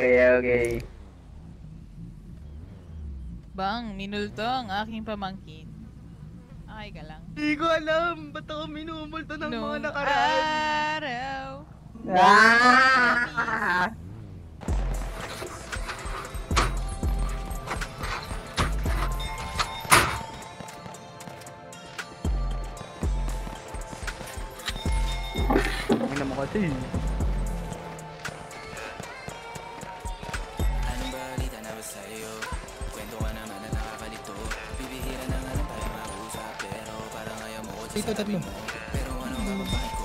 Okay. Bang, minulto ang aking pamangkin. Okay ka lang. Hindi ko alam. Ba't ako minumulto ng mga Nung nakaraan? araw. Ah! Ang naman kasi. Anong balita na ba sa'yo? Kwento ka naman na nakakalito. Bibihira na nga lang tayo mag-usap. Pero parang ayaw mo ko sa sabi mo. Pero anong kapapait ko?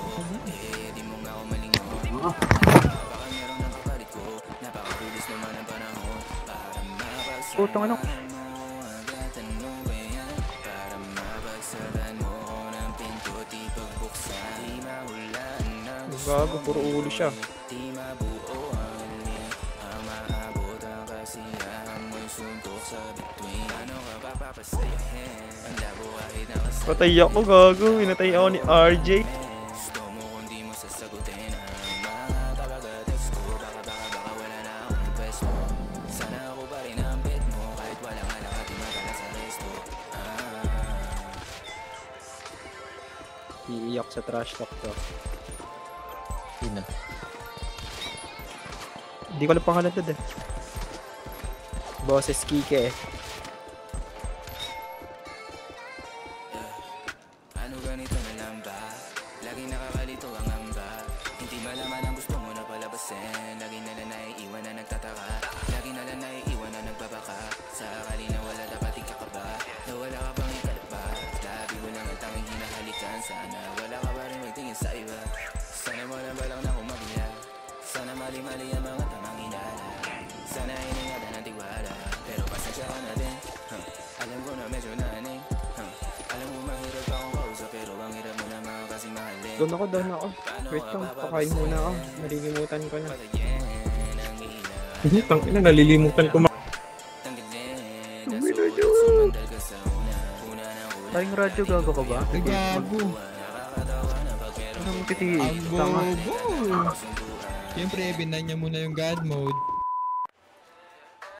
Di mo nga ako malingon. Baka meron ng kapalit ko. Napakabilis naman ang panahon. Para mapagsaran mo agad tanong ba yan? Para mapagsaran mo ko ng pinto. Di pagbuksan. Di mahulaan ng gusto Gago, puro ulo siya. Di mabuo ang alin. Ang maabot ang kasiyahan mo'y suntok sa bituin. Ano ka ba papasayahin? Ang labo kahit nakasal. Patay ako, gago. Inatay ako ni RJ. Gusto mo kung di mo sasagutin ang mga tabaga-text ko. Baka wala na akong pwesto. Sana ako pa rin ang bet mo. Kahit walang alak at di madala sa resto. Iiyak sa trash talk to. Sino? Hindi ko alam pangalan to eh. Boses Kike eh. Ano ganito na lang ba? Laging nakakalito ang amba. Hindi malaman ang gusto mo na palabasin. Lagi na lang naiiwan na nagtataka. Lagi na lang naiiwan na nagbabaka. Sa akali na wala dapat ikakaba. Na wala ka bang ikalaba. Labi ko lang ang tanging hinahalikan. Sana wala ka pa rin magtingin sa iba. Sana mo lang balang na kumagila. Sana mali-mali ang mga tamang inala. Sana iningatan ang tiwala. Pero pasensya ka na din. Alam ko na medyo naning. Alam mo mahirap akong kausap. Pero ang hirap mo na mga kasi mahalin. Doon ako. Wait lang, pakain muna ako. Nalilimutan ko na. Tangina, nalilimutan ko Tayong radyo, gago ka ba? Gago. Ano mo kasi Ang tanga? bobo. Siyempre, binan niya muna yung God mode.